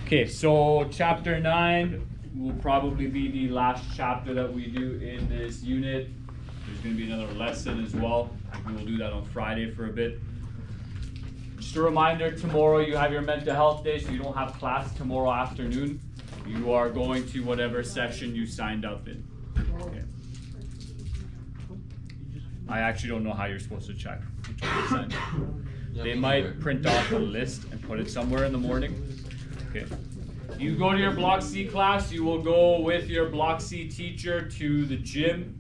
Okay, so chapter 9 will probably be the last chapter that we do in this unit. There's going to be another lesson as well. We will do that on Friday for a bit. Just a reminder, tomorrow you have your mental health day, so you don't have class tomorrow afternoon. You are going to whatever session you signed up in. Okay. I actually don't know how you're supposed to check which one you signed up. They might print off a list and put it somewhere in the morning. Okay. You go to your Block C class, you will go with your Block C teacher to the gym.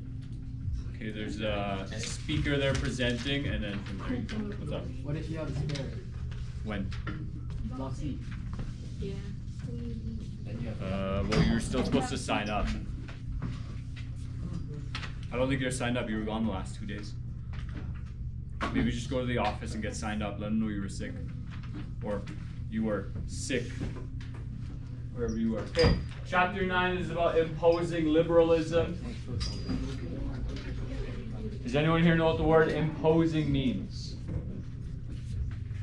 Okay, there's a speaker there presenting, and then from there you go. What's up? What if you have a spare? When? Block C. Yeah. Well, you're still supposed to sign up. I don't think you're signed up. You were gone the last 2 days. Maybe just go to the office and get signed up. Let them know you were sick. Or you were sick. Wherever you were. Okay. Chapter 9 is about imposing liberalism. Does anyone here know what the word imposing means?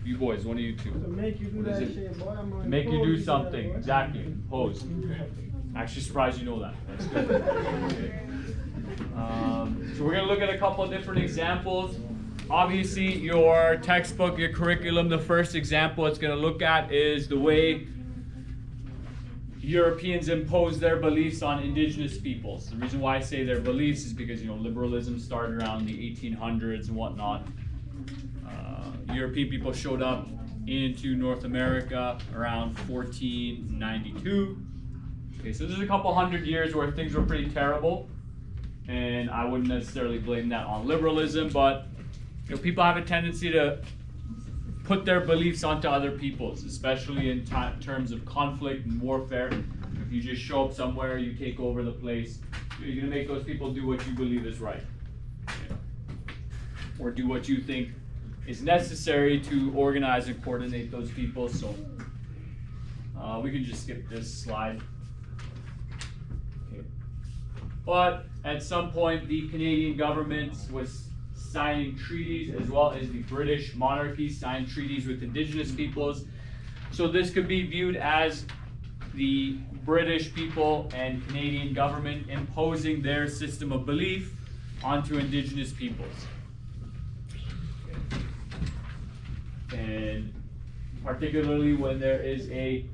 You boys, one of you two. To make you do that shit, boy. To make you do something. Exactly. Impose. Actually surprised you know that. That's good. Okay. So we're going to look at a couple of different examples. Obviously, your textbook, your curriculum, the first example it's going to look at is the way Europeans impose their beliefs on indigenous peoples. The reason why I say their beliefs is because, liberalism started around the 1800s and whatnot. European people showed up into North America around 1492. Okay, so there's a couple hundred years where things were pretty terrible, and I wouldn't necessarily blame that on liberalism, but people have a tendency to put their beliefs onto other people's, especially in terms of conflict and warfare. If you just show up somewhere, you take over the place, you're going to make those people do what you believe is right, or do what you think is necessary to organize and coordinate those people. So we can just skip this slide. Okay. But at some point, the Canadian government was signing treaties, as well as the British monarchy signed treaties with indigenous peoples. So this could be viewed as the British people and Canadian government imposing their system of belief onto indigenous peoples. And particularly when there is a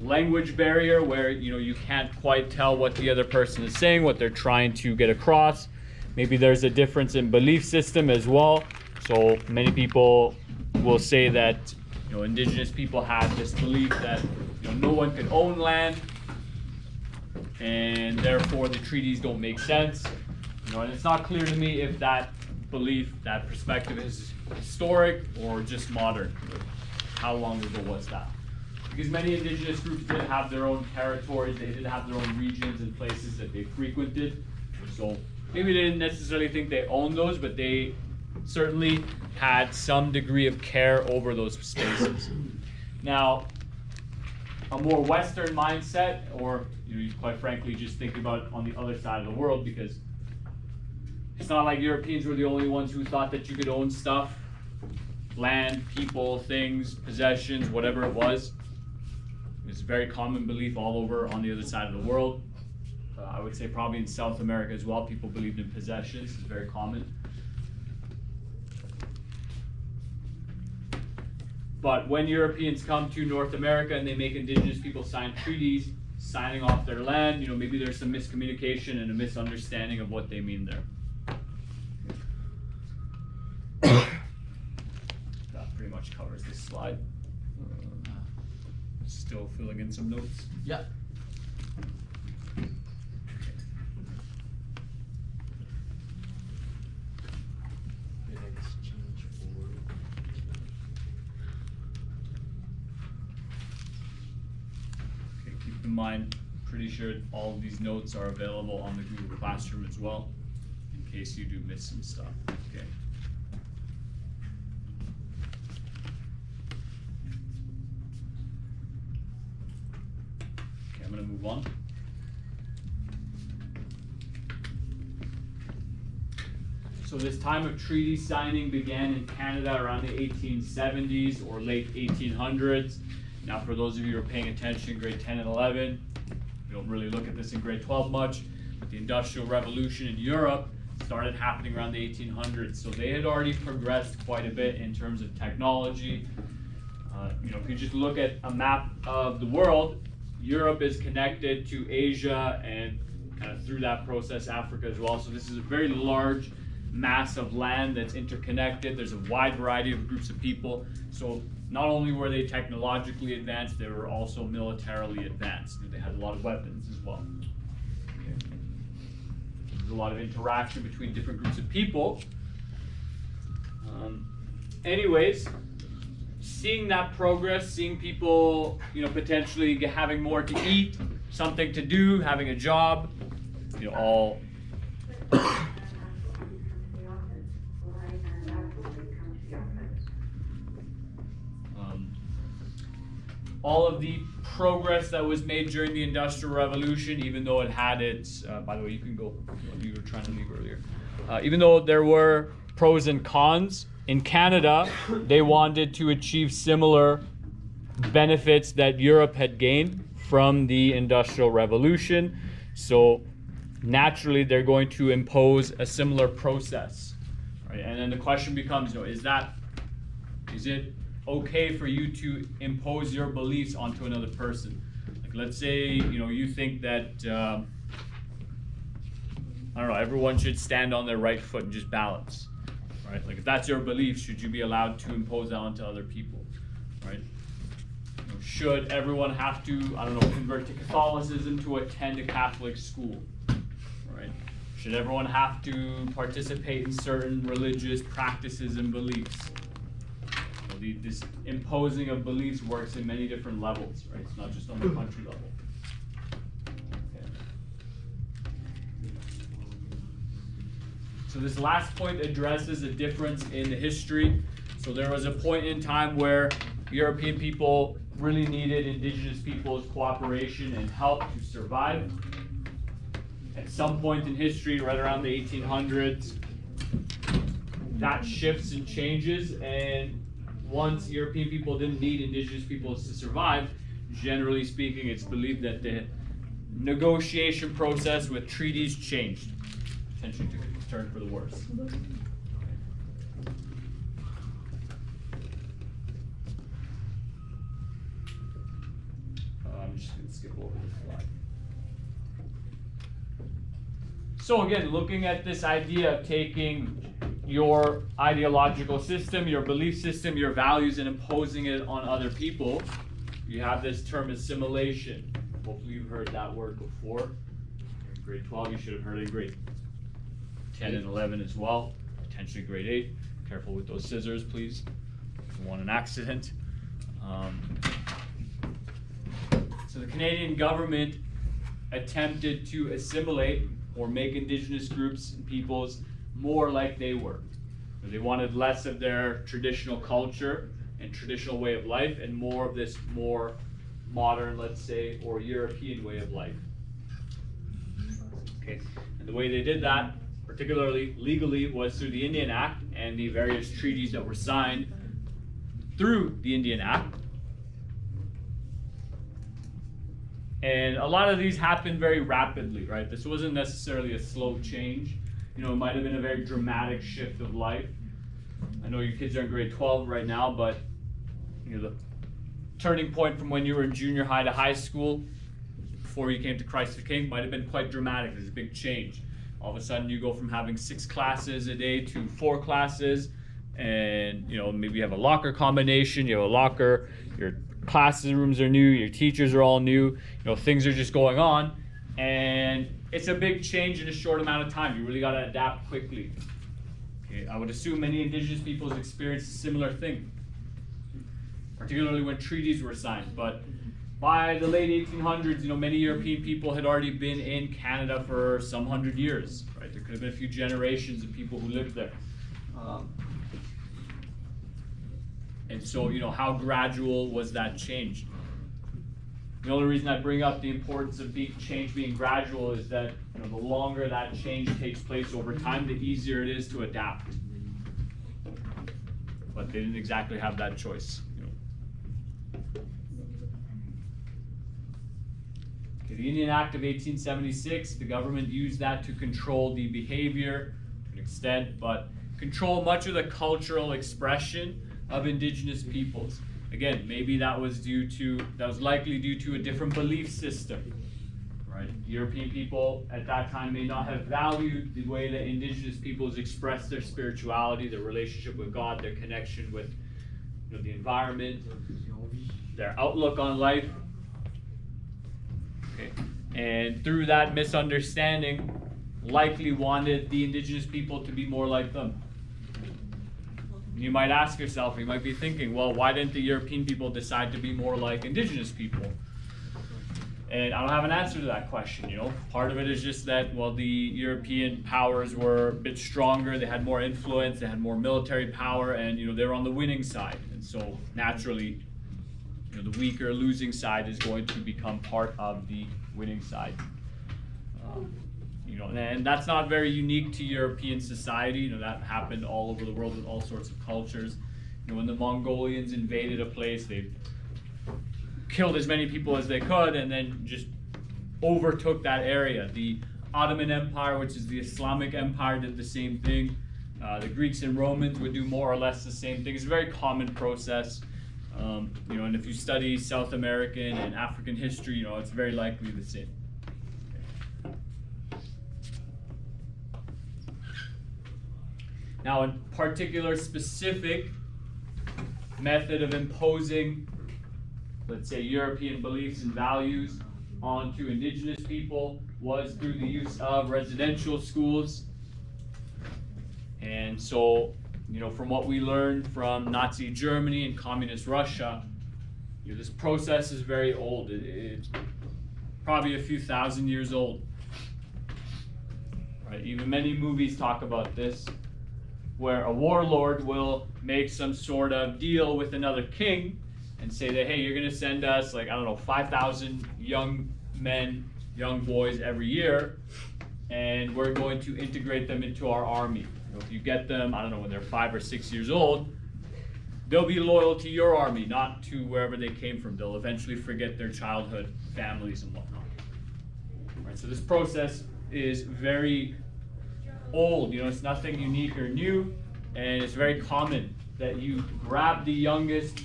language barrier where you can't quite tell what the other person is saying, what they're trying to get across. Maybe there's a difference in belief system as well. So many people will say that indigenous people have this belief that no one can own land, and therefore the treaties don't make sense. And it's not clear to me if that belief, that perspective is historic or just modern. How long ago was that? Because many indigenous groups did have their own territories, they did have their own regions and places that they frequented. So maybe they didn't necessarily think they owned those, but they certainly had some degree of care over those spaces. Now, a more Western mindset, or quite frankly, just think about it on the other side of the world, because it's not like Europeans were the only ones who thought that you could own stuff, land, people, things, possessions, whatever it was. It's a very common belief all over on the other side of the world. I would say probably in South America as well, people believed in possessions. It's very common. But when Europeans come to North America and they make indigenous people sign treaties, signing off their land, maybe there's some miscommunication and a misunderstanding of what they mean there. That pretty much covers this slide. Still filling in some notes? Yeah. Keep in mind, pretty sure all of these notes are available on the Google Classroom as well, in case you do miss some stuff. Okay. Okay, I'm going to move on. So this time of treaty signing began in Canada around the 1870s or late 1800s. Now, for those of you who are paying attention, grade 10 and 11, we don't really look at this in grade 12 much, but the Industrial Revolution in Europe started happening around the 1800s. So they had already progressed quite a bit in terms of technology. If you just look at a map of the world, Europe is connected to Asia and kind of through that process, Africa as well. So this is a very large mass of land that's interconnected. There's a wide variety of groups of people. So not only were they technologically advanced, they were also militarily advanced. They had a lot of weapons as well. There's a lot of interaction between different groups of people. Anyways, seeing that progress, seeing people, potentially having more to eat, something to do, having a job, all all of the progress that was made during the Industrial Revolution, even though it had its, by the way, you can go, you were trying to leave earlier. Even though there were pros and cons, in Canada, they wanted to achieve similar benefits that Europe had gained from the Industrial Revolution. So naturally, they're going to impose a similar process. Right? And then the question becomes, is it okay for you to impose your beliefs onto another person? Like, let's say, you think that, I don't know, everyone should stand on their right foot and just balance, right? Like, if that's your belief, should you be allowed to impose that onto other people, right? Should everyone have to, convert to Catholicism to attend a Catholic school, right? Should everyone have to participate in certain religious practices and beliefs? This imposing of beliefs works in many different levels, right? It's not just on the country level. Okay. So this last point addresses a difference in the history. So there was a point in time where European people really needed indigenous people's cooperation and help to survive. At some point in history, right around the 1800s, that shifts and changes, and once European people didn't need indigenous peoples to survive, generally speaking, it's believed that the negotiation process with treaties changed, potentially took a turn for the worse. I'm just going to skip over this slide. So again, looking at this idea of taking your ideological system, your belief system, your values, and imposing it on other people, you have this term assimilation. Hopefully you've heard that word before. In grade 12, you should have heard it in grade 10 and 11 as well, potentially grade 8. Careful with those scissors, please. You don't want an accident. So the Canadian government attempted to assimilate or make indigenous groups and peoples more like they were. They wanted less of their traditional culture and traditional way of life and more of this more modern, let's say, or European way of life. Okay, and the way they did that, particularly legally, was through the Indian Act and the various treaties that were signed through the Indian Act. And a lot of these happened very rapidly, right? This wasn't necessarily a slow change. It might have been a very dramatic shift of life. I know your kids are in grade 12 right now, but the turning point from when you were in junior high to high school, before you came to Christ the King, might have been quite dramatic. There's a big change. All of a sudden, you go from having 6 classes a day to 4 classes, and maybe you have a locker combination. You have a locker. Your classrooms are new. Your teachers are all new. Things are just going on, and it's a big change in a short amount of time. You really got to adapt quickly. Okay, I would assume many indigenous peoples experienced a similar thing, particularly when treaties were signed. But by the late 1800s, many European people had already been in Canada for some 100 years. Right? There could have been a few generations of people who lived there. And so, how gradual was that change? The only reason I bring up the importance of change being gradual is that the longer that change takes place over time, the easier it is to adapt. But they didn't exactly have that choice. The Indian Act of 1876, the government used that to control the behavior to an extent, but control much of the cultural expression of indigenous peoples. Again, maybe that was likely due to a different belief system. Right? European people at that time may not have valued the way that indigenous peoples express their spirituality, their relationship with God, their connection with the environment, their outlook on life. Okay. And through that misunderstanding, likely wanted the indigenous people to be more like them. You might ask yourself, you might be thinking, well, why didn't the European people decide to be more like indigenous people? And I don't have an answer to that question, Part of it is just that, well, the European powers were a bit stronger, they had more influence, they had more military power, and, they were on the winning side. And so, naturally, the weaker, losing side is going to become part of the winning side. And that's not very unique to European society. That happened all over the world with all sorts of cultures. When the Mongolians invaded a place, they killed as many people as they could and then just overtook that area. The Ottoman Empire, which is the Islamic Empire, did the same thing. The Greeks and Romans would do more or less the same thing. It's a very common process. And if you study South American and African history, it's very likely the same. Now, a particular specific method of imposing, let's say, European beliefs and values onto indigenous people was through the use of residential schools. And so, from what we learned from Nazi Germany and Communist Russia, this process is very old. It's probably a few thousand years old. Right? Even many movies talk about this, where a warlord will make some sort of deal with another king and say that, hey, you're going to send us, 5,000 young men, young boys every year, and we're going to integrate them into our army. If you get them, when they're 5 or 6 years old, they'll be loyal to your army, not to wherever they came from. They'll eventually forget their childhood, families, and whatnot. Right, so this process is very old. It's nothing unique or new, and it's very common that you grab the youngest,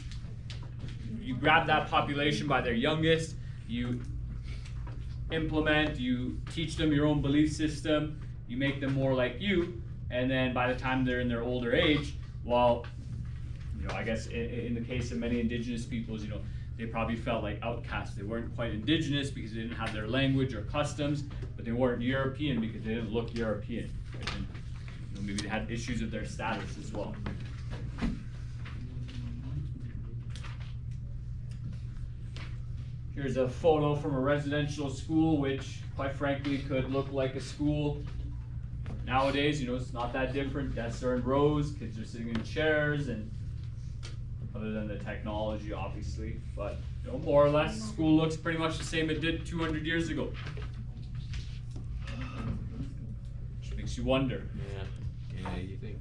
you grab that population by their youngest, you implement, you teach them your own belief system, you make them more like you, and then by the time they're in their older age, well, I guess in the case of many indigenous peoples, they probably felt like outcasts. They weren't quite indigenous because they didn't have their language or customs, but they weren't European because they didn't look European. Right? And, maybe they had issues with their status as well. Here's a photo from a residential school, which quite frankly could look like a school nowadays. It's not that different. Desks are in rows, kids are sitting in chairs, and other than the technology, obviously, but more or less, school looks pretty much the same it did 200 years ago. Which makes you wonder. Yeah, you think,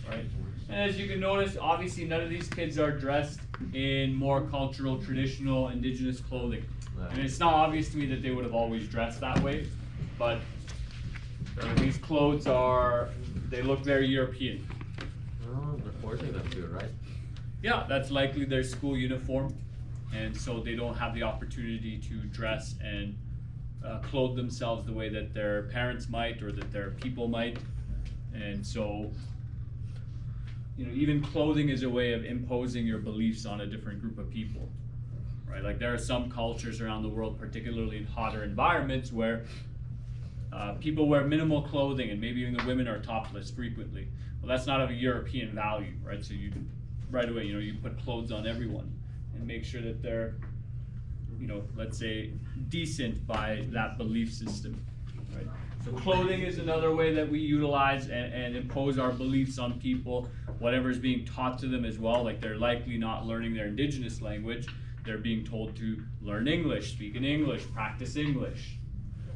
Right? And as you can notice, obviously none of these kids are dressed in more cultural, traditional, indigenous clothing. And it's not obvious to me that they would have always dressed that way, but these clothes they look very European. Oh, they're forcing them to, right? Yeah, that's likely their school uniform, and so they don't have the opportunity to dress and clothe themselves the way that their parents might or that their people might. And so, even clothing is a way of imposing your beliefs on a different group of people, right? Like there are some cultures around the world, particularly in hotter environments, where people wear minimal clothing and maybe even the women are topless frequently. Well, that's not of a European value, right? So you, right away, you put clothes on everyone and make sure that they're, let's say, decent by that belief system, right? So clothing is another way that we utilize and impose our beliefs on people, whatever is being taught to them as well. Like they're likely not learning their indigenous language. They're being told to learn English, speak in English, practice English,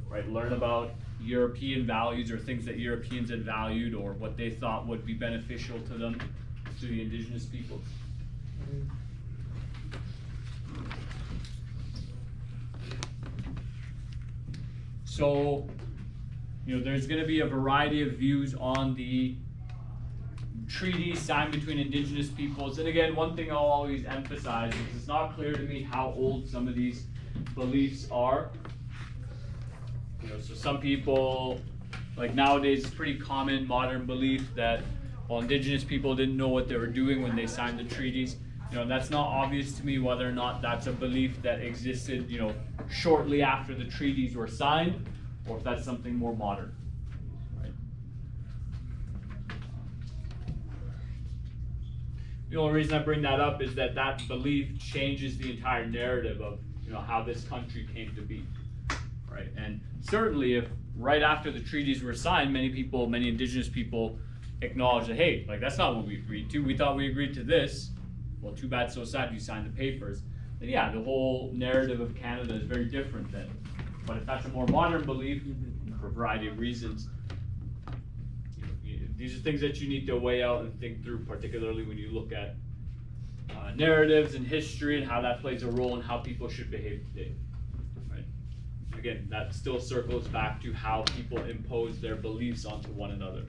right? Learn about European values or things that Europeans had valued or what they thought would be beneficial to them, to the indigenous people. So, there's going to be a variety of views on the treaties signed between indigenous peoples. And again, one thing I'll always emphasize is it's not clear to me how old some of these beliefs are. So some people, like nowadays, it's pretty common modern belief that, well, indigenous people didn't know what they were doing when they signed the treaties. That's not obvious to me whether or not that's a belief that existed, shortly after the treaties were signed, or if that's something more modern. Right? The only reason I bring that up is that that belief changes the entire narrative of, how this country came to be. Right? And certainly, if right after the treaties were signed, many indigenous people acknowledge that, hey, like that's not what we agreed to. We thought we agreed to this. Well, too bad, so sad, you signed the papers. Then yeah, the whole narrative of Canada is very different then. But if that's a more modern belief, for a variety of reasons, these are things that you need to weigh out and think through, particularly when you look at narratives and history and how that plays a role in how people should behave today. Right? Again, that still circles back to how people impose their beliefs onto one another.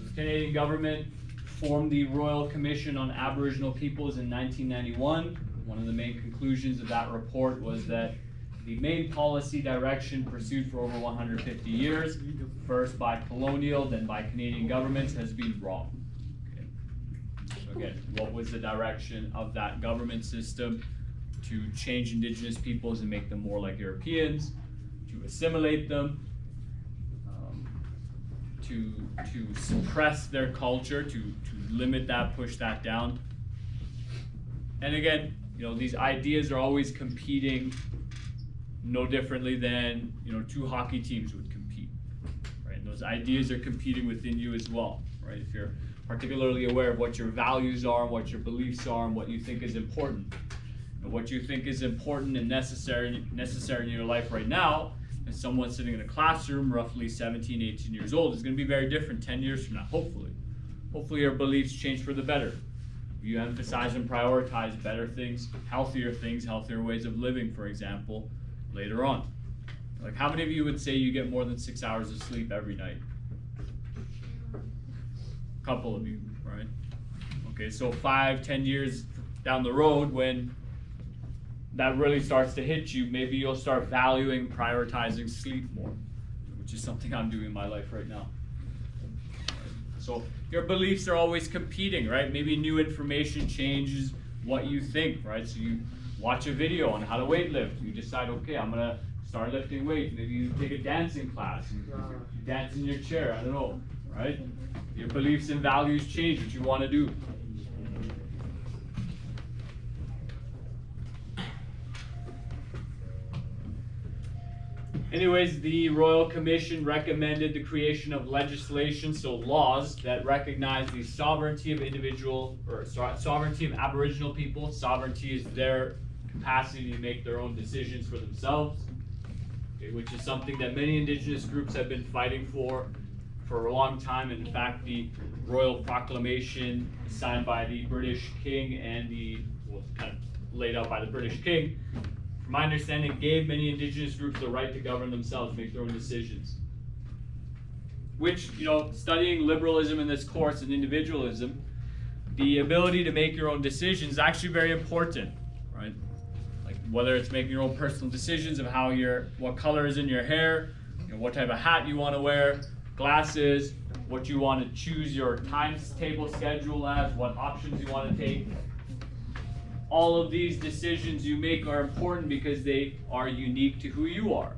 The Canadian government formed the Royal Commission on Aboriginal Peoples in 1991. One of the main conclusions of that report was that the main policy direction pursued for over 150 years, first by colonial, then by Canadian governments, has been wrong. Okay. So again, what was the direction of that government system? To change indigenous peoples and make them more like Europeans, to assimilate them, to suppress their culture, to limit that, push that down. And again, these ideas are always competing no differently than, two hockey teams would compete, right? And those ideas are competing within you as well, right? If you're particularly aware of what your values are, what your beliefs are, and what you think is important. And what you think is important and necessary in your life right now, and someone sitting in a classroom roughly 17, 18 years old is going to be very different 10 years from now, hopefully. Hopefully your beliefs change for the better. You emphasize and prioritize better things, healthier ways of living, for example, later on. Like, how many of you would say you get more than 6 hours of sleep every night? A couple of you, right? Okay, so 5, 10 years down the road, when that really starts to hit you, maybe you'll start valuing, prioritizing sleep more, which is something I'm doing in my life right now. So your beliefs are always competing, right? Maybe new information changes what you think, right? So you watch a video on how to weight lift. You decide, okay, I'm gonna start lifting weights. Maybe you take a dancing class and you dance in your chair, I don't know, right? Your beliefs and values change what you wanna do. Anyways, the Royal Commission recommended the creation of legislation, so laws, that recognize the sovereignty of sovereignty of Aboriginal people. Sovereignty is their capacity to make their own decisions for themselves, okay, which is something that many Indigenous groups have been fighting for a long time. In fact, the Royal Proclamation signed by the British King and kind of laid out by the British King, from my understanding, gave many Indigenous groups the right to govern themselves, make their own decisions. Which, studying liberalism in this course and individualism, the ability to make your own decisions is actually very important, right? Like whether it's making your own personal decisions of what color is in your hair, what type of hat you want to wear, glasses, what you want to choose your timetable schedule as, what options you want to take. All of these decisions you make are important because they are unique to who you are.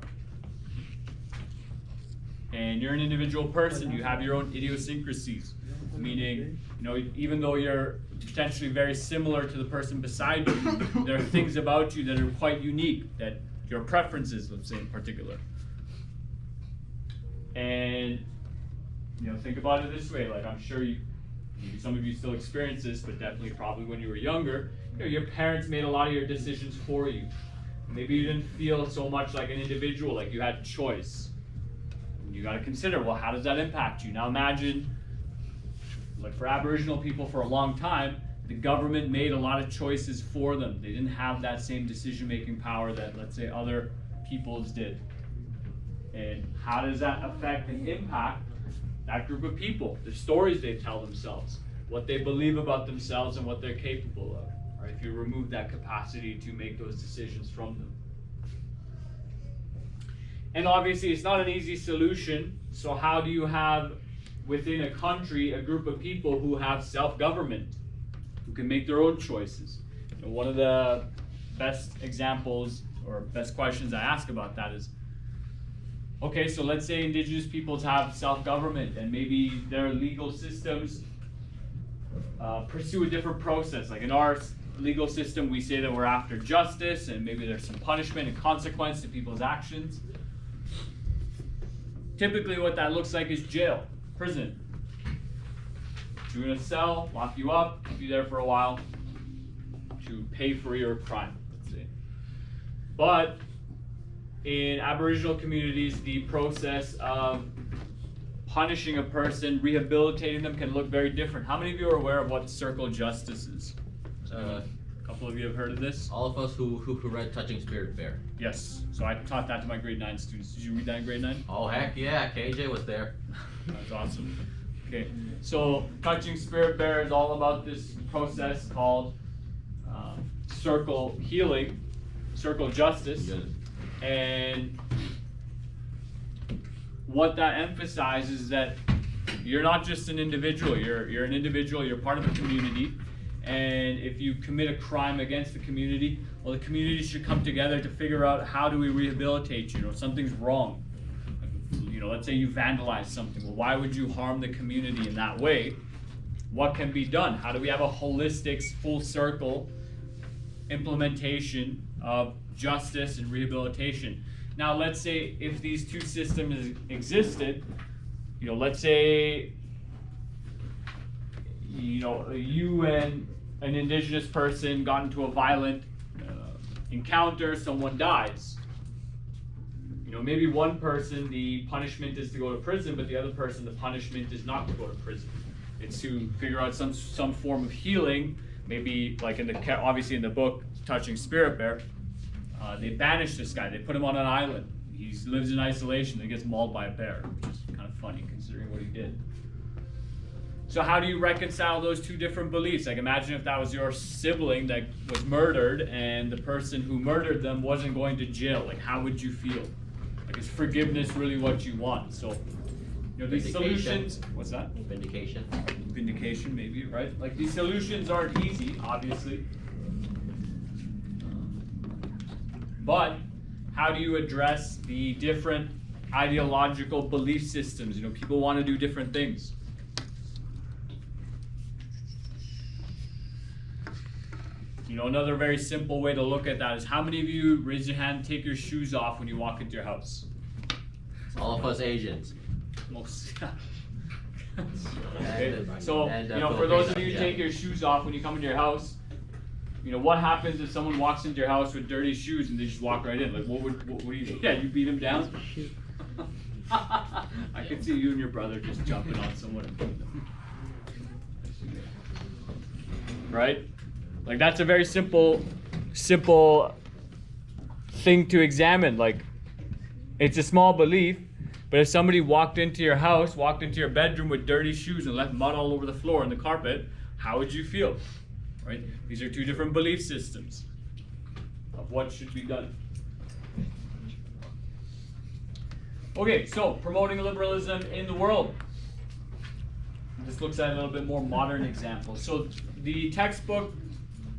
And you're an individual person, you have your own idiosyncrasies. Meaning, even though you're potentially very similar to the person beside you, there are things about you that are quite unique, that your preferences, let's say in particular. And think about it this way, like I'm sure maybe some of you still experience this, but definitely probably when you were younger, your parents made a lot of your decisions for you. Maybe you didn't feel so much like an individual, like you had choice. And you got to consider, well, how does that impact you? Now imagine Like for Aboriginal people for a long time, the government made a lot of choices for them. They didn't have that same decision-making power that, let's say, other peoples did. And how does that affect and impact that group of people? The stories they tell themselves, what they believe about themselves and what they're capable of, right? If you remove that capacity to make those decisions from them. And obviously it's not an easy solution, so how do you have within a country a group of people who have self-government, who can make their own choices? And one of the best examples or best questions I ask about that is, okay, so let's say Indigenous peoples have self-government and maybe their legal systems pursue a different process. Like in our legal system, we say that we're after justice and maybe there's some punishment and consequence to people's actions. Typically what that looks like is jail, prison. Put you in a cell, lock you up, keep you there for a while to pay for your crime, let's say. But in Aboriginal communities, the process of punishing a person, rehabilitating them can look very different. How many of you are aware of what circle justice is? A couple of you have heard of this? All of us who read Touching Spirit Bear. Yes, so I taught that to my grade 9 students. Did you read that in grade 9? Oh heck yeah, KJ was there. That's awesome. Okay, so Touching Spirit Bear is all about this process called circle healing, circle justice. And what that emphasizes is that you're not just an individual, you're an individual, you're part of a community. And if you commit a crime against the community, well, the community should come together to figure out how do we rehabilitate you. You know, something's wrong. You know, let's say you vandalize something. Well, why would you harm the community in that way? What can be done? How do we have a holistic, full circle implementation of justice and rehabilitation? Now, let's say if these two systems existed, you know, let's say, you know, you and an Indigenous person got into a violent encounter, someone dies. You know, maybe one person, the punishment is to go to prison, but the other person, the punishment is not to go to prison. It's to figure out some form of healing. Maybe like obviously in the book, Touching Spirit Bear, they banish this guy. They put him on an island. He lives in isolation. He gets mauled by a bear, which is kind of funny considering what he did. So how do you reconcile those two different beliefs? Like imagine if that was your sibling that was murdered and the person who murdered them wasn't going to jail. Like how would you feel? Like is forgiveness really what you want? So, you know, these solutions, what's that? Vindication. Vindication maybe, right? Like these solutions aren't easy, obviously. But how do you address the different ideological belief systems? You know, people want to do different things. You know, another very simple way to look at that is how many of you, raise your hand, take your shoes off when you walk into your house? All of us Asians. Most. Okay. So, you know, for those of you who take your shoes off when you come into your house, you know, what happens if someone walks into your house with dirty shoes and they just walk right in? Like, what do you do? Yeah, you beat them down? I could see you and your brother just jumping on someone and beating them. Right? Like, that's a very simple thing to examine. Like, it's a small belief, but if somebody walked into your house, walked into your bedroom with dirty shoes and left mud all over the floor and the carpet, how would you feel? Right? These are two different belief systems of what should be done. Okay, so promoting liberalism in the world. This looks at a little bit more modern examples. So the textbook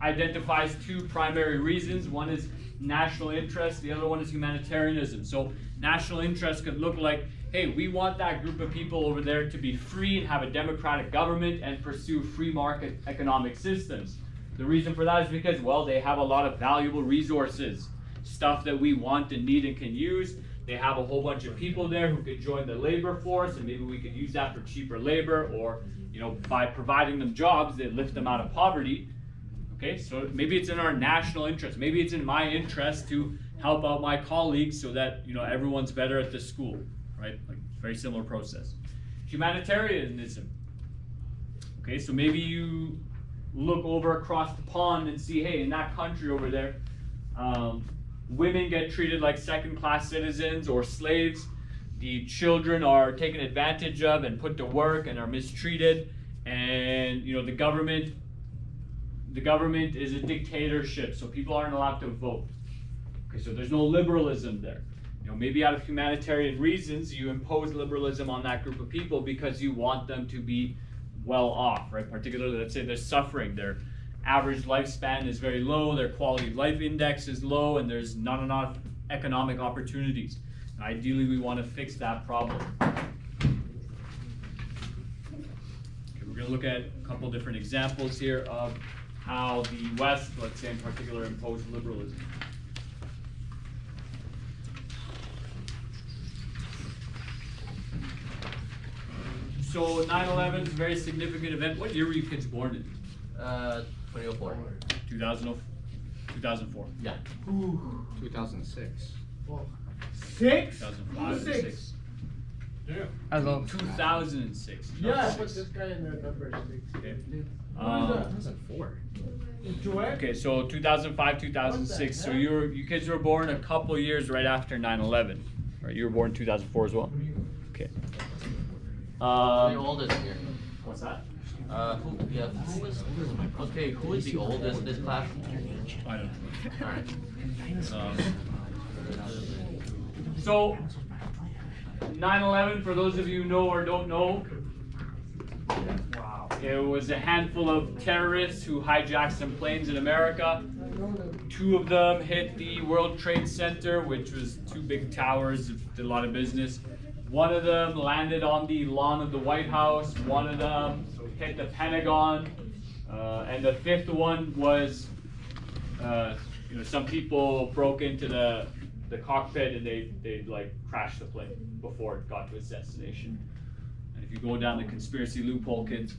identifies two primary reasons. One is national interest, the other one is humanitarianism. So national interest could look like, hey, we want that group of people over there to be free and have a democratic government and pursue free market economic systems. The reason for that is because, well, they have a lot of valuable resources, stuff that we want and need and can use. They have a whole bunch of people there who could join the labor force, and maybe we could use that for cheaper labor, or, you know, by providing them jobs, they lift them out of poverty. Okay, so maybe it's in our national interest. Maybe it's in my interest to help out my colleagues so that, you know, everyone's better at the school, right? Like, very similar process. Humanitarianism. Okay, so maybe you look over across the pond and see, hey, in that country over there, women get treated like second-class citizens or slaves. The children are taken advantage of and put to work and are mistreated. And you know, the government is a dictatorship, so people aren't allowed to vote. Okay, so there's no liberalism there. You know, maybe out of humanitarian reasons, you impose liberalism on that group of people because you want them to be well off, right? Particularly, let's say they're suffering. Their average lifespan is very low, their quality of life index is low, and there's not enough economic opportunities. Ideally, we want to fix that problem. Okay, we're going to look at a couple different examples here of how the West, let's say in particular, imposed liberalism. So 9/11 is a very significant event. What year were you kids born in? 2004. 2004. Yeah. 2006. Six? 2005, Six. 6. As of 2006. Yeah, not I six. put this guy in the number six. Okay. What is that? 2004. Joel? Okay, so 2005, 2006. So you kids were born a couple years right after 9/11. Right? You were born in 2004 as well. Okay. The oldest here. What's that? Who is the oldest in this class? I don't know. Alright. So 9/11, for those of you who know or don't know, it was a handful of terrorists who hijacked some planes in America. 2 of them hit the World Trade Center, which was 2 big towers, did a lot of business. 1 of them landed on the lawn of the White House. 1 of them hit the Pentagon. And the 5th one was, you know, some people broke into the cockpit and they like crashed the plane before it got to its destination. And if you go down the conspiracy loophole, kids,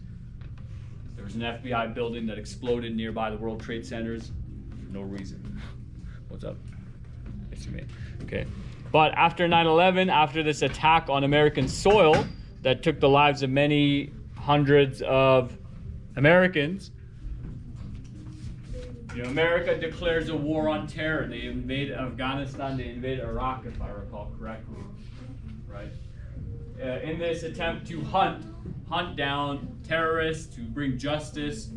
there was an FBI building that exploded nearby the World Trade Centers for no reason. What's up? It's me. Okay. But after 9/11, after this attack on American soil that took the lives of many hundreds of Americans, you know, America declares a war on terror. They invade Afghanistan, they invade Iraq, if I recall correctly, right? In this attempt to hunt down terrorists, to bring justice,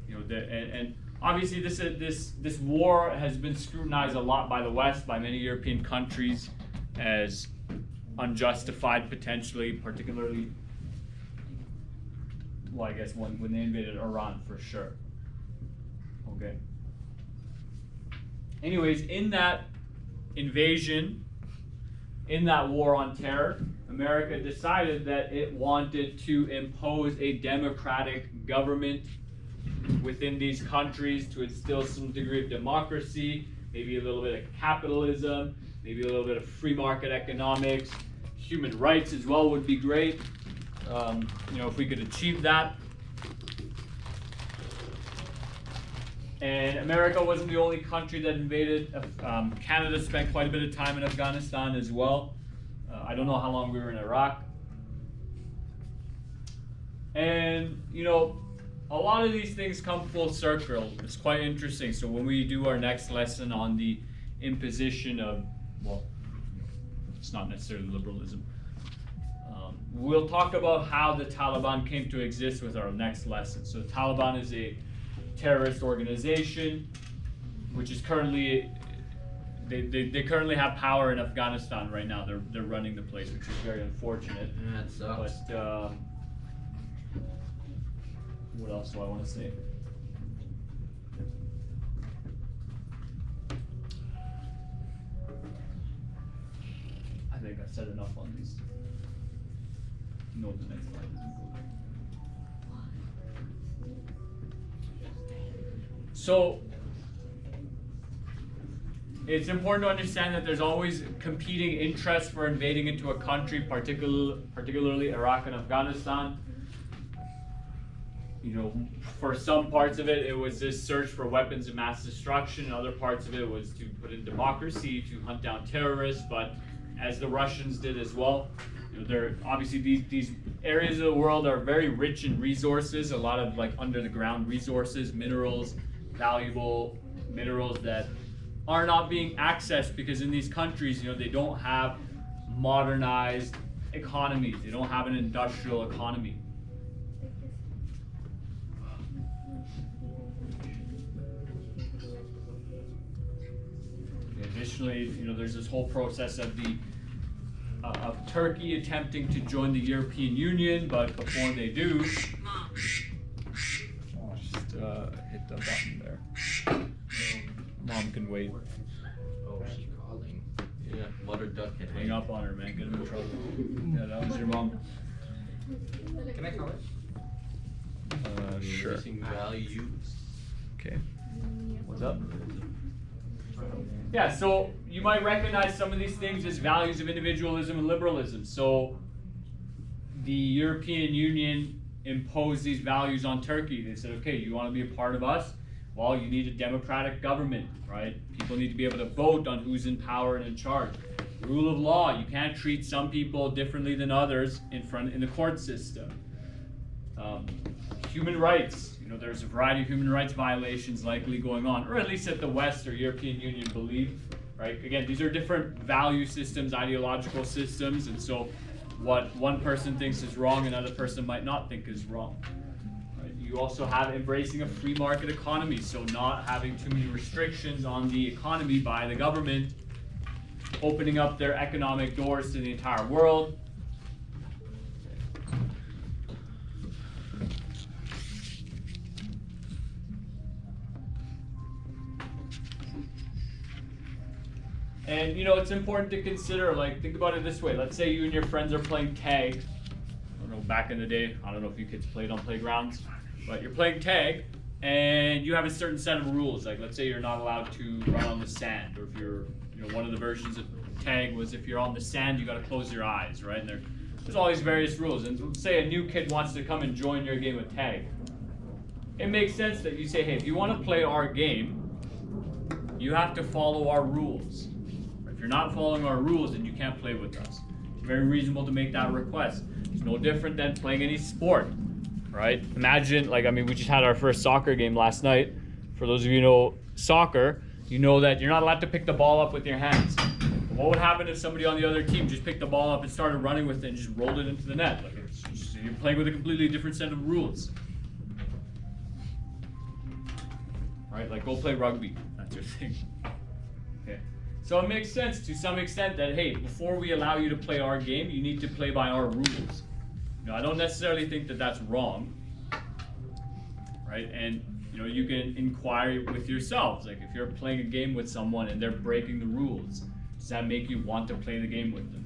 you know, and obviously this war has been scrutinized a lot by the West, by many European countries, as unjustified potentially, particularly, well, I guess when they invaded Iran for sure. Okay. Anyways, in that invasion, in that war on terror, America decided that it wanted to impose a democratic government within these countries to instill some degree of democracy, maybe a little bit of capitalism, maybe a little bit of free market economics, human rights as well would be great. You know, if we could achieve that. And America wasn't the only country that invaded. Canada spent quite a bit of time in Afghanistan as well. I don't know how long we were in Iraq. And, you know, a lot of these things come full circle. It's quite interesting. So when we do our next lesson on the imposition of, well, it's not necessarily liberalism. We'll talk about how the Taliban came to exist with our next lesson. So the Taliban is a terrorist organization, which is currently, they currently have power in Afghanistan right now. They're running the place, which is very unfortunate. That sucks. But what else do I want to say? I think I've said enough on these. No, the next slide isn't good. So it's important to understand that there's always competing interests for invading into a country, particularly Iraq and Afghanistan. You know, for some parts of it, it was this search for weapons of mass destruction. Other parts of it was to put in democracy, to hunt down terrorists. But as the Russians did as well, you There obviously these areas of the world are very rich in resources, a lot of like under the ground resources, minerals, valuable minerals that are not being accessed because in these countries, they don't have modernized economies. They don't have an industrial economy. Additionally, there's this whole process of of Turkey attempting to join the European Union, but before they do, just hit the button there. Mom can wait. Oh, she's calling. Yeah, mother duck can Hang up on her, man. Get him in trouble. Yeah, that was your mom. Can I call it? Sure. Increasing values. Okay. What's up? Yeah, so you might recognize some of these things as values of individualism and liberalism. So the European Union imposed these values on Turkey. They said, okay, you want to be a part of us? Well, you need a democratic government, right? People need to be able to vote on who's in power and in charge. Rule of law, you can't treat some people differently than others in the court system. Human rights, there's a variety of human rights violations likely going on, or at least that the West or European Union believe, right? Again, these are different value systems, ideological systems, and so what one person thinks is wrong, another person might not think is wrong. Right? You also have embracing a free market economy, so not having too many restrictions on the economy by the government, opening up their economic doors to the entire world. And it's important to consider, think about it this way. Let's say you and your friends are playing tag. I don't know, back in the day, I don't know if you kids played on playgrounds, but you're playing tag and you have a certain set of rules. Like let's say you're not allowed to run on the sand, or if you're, one of the versions of tag was if you're on the sand, you gotta close your eyes, right? And there's all these various rules. And let's say a new kid wants to come and join your game of tag. It makes sense that you say, hey, if you wanna play our game, you have to follow our rules. If you're not following our rules, then you can't play with us. It's very reasonable to make that request. It's no different than playing any sport, right? Imagine, we just had our first soccer game last night. For those of you who know soccer, you know that you're not allowed to pick the ball up with your hands. But what would happen if somebody on the other team just picked the ball up and started running with it and just rolled it into the net? You're playing with a completely different set of rules. Right? Go play rugby. That's your thing. Okay. So it makes sense to some extent that, hey, before we allow you to play our game, you need to play by our rules. I don't necessarily think that that's wrong, right? And, you can inquire with yourselves. If you're playing a game with someone and they're breaking the rules, does that make you want to play the game with them?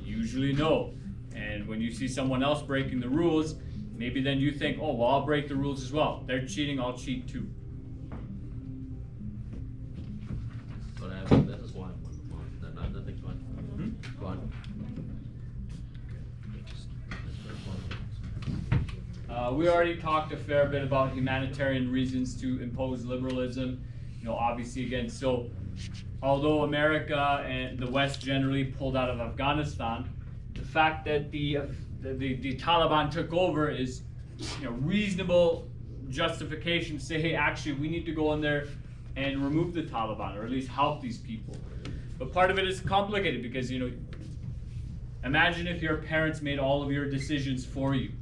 Usually no. And when you see someone else breaking the rules, maybe then you think, oh, well, I'll break the rules as well. They're cheating, I'll cheat too. This is one. The next one. Go on. We already talked a fair bit about humanitarian reasons to impose liberalism. Obviously, again, so although America and the West generally pulled out of Afghanistan, the fact that the Taliban took over is, reasonable justification to say, hey, actually, we need to go in there and remove the Taliban, or at least help these people. But part of it is complicated because, imagine if your parents made all of your decisions for you.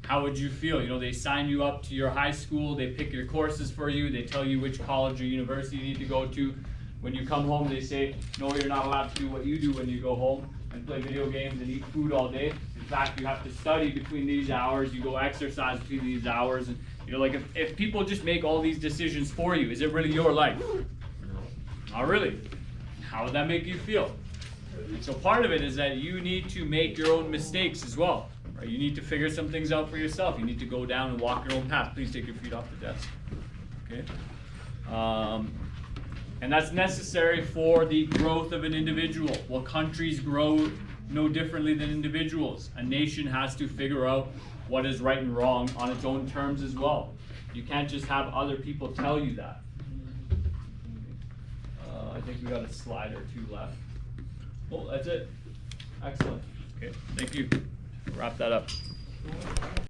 How would you feel? They sign you up to your high school, they pick your courses for you, they tell you which college or university you need to go to. When you come home, they say, no, you're not allowed to do what you do when you go home and play video games and eat food all day. In fact, you have to study between these hours, you go exercise between these hours. And if people just make all these decisions for you, is it really your life? Not really. How would that make you feel? And so part of it is that you need to make your own mistakes as well. Right? You need to figure some things out for yourself. You need to go down and walk your own path. Please take your feet off the desk. Okay? And that's necessary for the growth of an individual. Well, countries grow no differently than individuals. A nation has to figure out what is right and wrong on its own terms as well. You can't just have other people tell you that. I think we got a slide or two left. Oh, that's it. Excellent. Okay, thank you. Wrap that up.